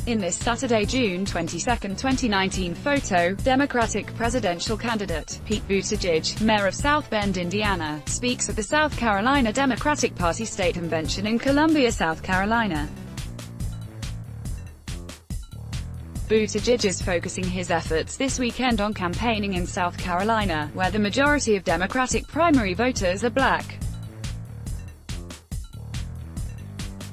In this Saturday, June 22, 2019 photo, Democratic presidential candidate, Pete Buttigieg, mayor of South Bend, Indiana, speaks at the South Carolina Democratic Party State Convention in Columbia, South Carolina. Buttigieg is focusing his efforts this weekend on campaigning in South Carolina, where the majority of Democratic primary voters are black.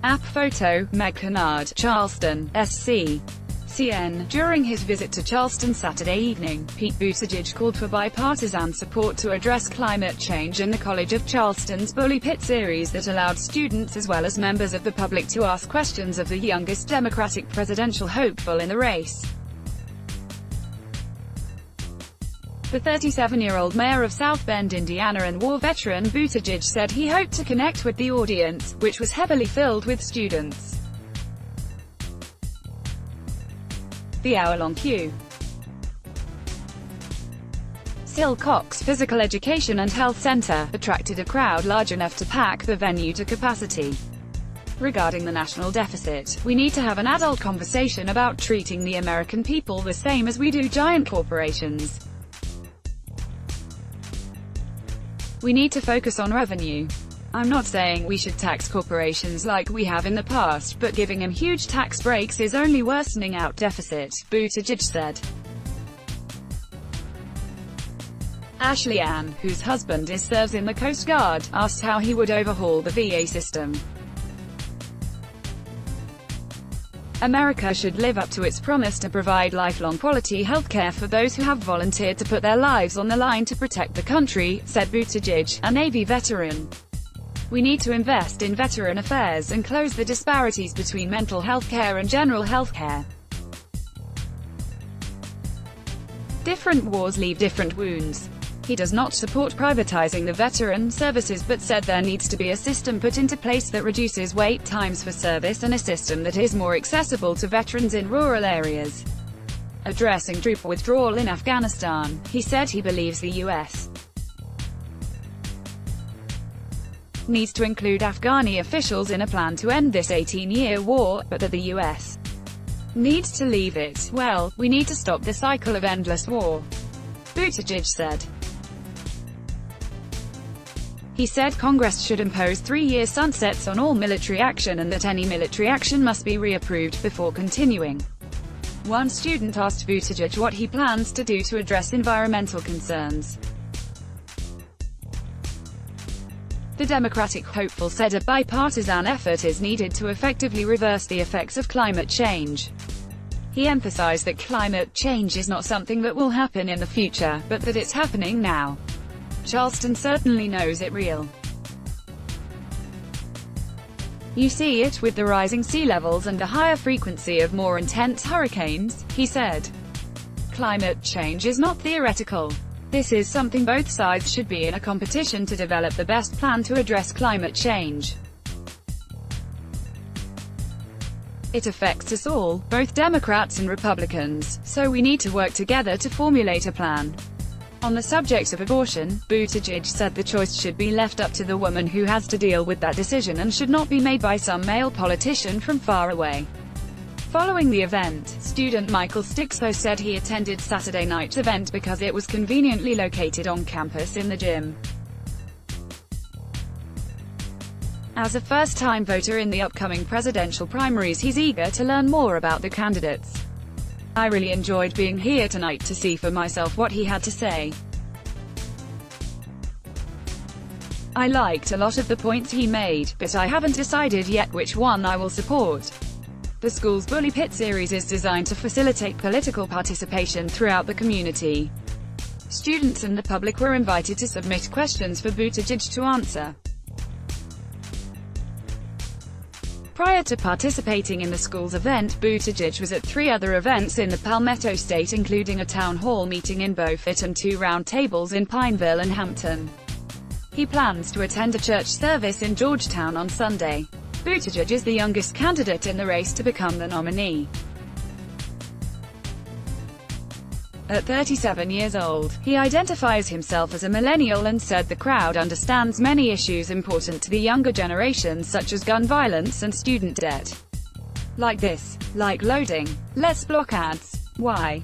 App photo, Meg Kennard, Charleston, SC. CN. During his visit to Charleston Saturday evening, Pete Buttigieg called for bipartisan support to address climate change in the College of Charleston's Bully Pit series that allowed students as well as members of the public to ask questions of the youngest Democratic presidential hopeful in the race. The 37-year-old mayor of South Bend, Indiana and war veteran Buttigieg said he hoped to connect with the audience, which was heavily filled with students. The hour-long queue. Silcox Physical Education and Health Center attracted a crowd large enough to pack the venue to capacity. Regarding the national deficit, we need to have an adult conversation about treating the American people the same as we do giant corporations. We need to focus on revenue. I'm not saying we should tax corporations like we have in the past, but giving them huge tax breaks is only worsening out deficit, Buttigieg said. Ashley Ann, whose husband serves in the Coast Guard, asked how he would overhaul the VA system. America should live up to its promise to provide lifelong quality health care for those who have volunteered to put their lives on the line to protect the country, said Buttigieg, a Navy veteran. We need to invest in veteran affairs and close the disparities between mental health care and general health care. Different wars leave different wounds. He does not support privatizing the veteran services but said there needs to be a system put into place that reduces wait times for service and a system that is more accessible to veterans in rural areas. Addressing troop withdrawal in Afghanistan, he said he believes the U.S. needs to include Afghani officials in a plan to end this 18-year war, but that the U.S. needs to leave it. Well, we need to stop the cycle of endless war, Buttigieg said. He said Congress should impose 3-year sunsets on all military action and that any military action must be reapproved before continuing. One student asked Buttigieg what he plans to do to address environmental concerns. The Democratic hopeful said a bipartisan effort is needed to effectively reverse the effects of climate change. He emphasized that climate change is not something that will happen in the future, but that it's happening now. Charleston certainly knows it real. You see it with the rising sea levels and a higher frequency of more intense hurricanes, he said. Climate change is not theoretical. This is something both sides should be in a competition to develop the best plan to address climate change. It affects us all, both Democrats and Republicans, so we need to work together to formulate a plan. On the subject of abortion, Buttigieg said the choice should be left up to the woman who has to deal with that decision and should not be made by some male politician from far away. Following the event, student Michael Stixo said he attended Saturday night's event because it was conveniently located on campus in the gym. As a first-time voter in the upcoming presidential primaries, he's eager to learn more about the candidates. I really enjoyed being here tonight to see for myself what he had to say. I liked a lot of the points he made, but I haven't decided yet which one I will support. The school's Bully Pit series is designed to facilitate political participation throughout the community. Students and the public were invited to submit questions for Buttigieg to answer. Prior to participating in the school's event, Buttigieg was at 3 other events in the Palmetto State, including a town hall meeting in Beaufort and 2 round tables in Pineville and Hampton. He plans to attend a church service in Georgetown on Sunday. Buttigieg is the youngest candidate in the race to become the nominee. At 37 years old, he identifies himself as a millennial and said the crowd understands many issues important to the younger generations such as gun violence and student debt. Like this. Like loading. Let's block ads. Why?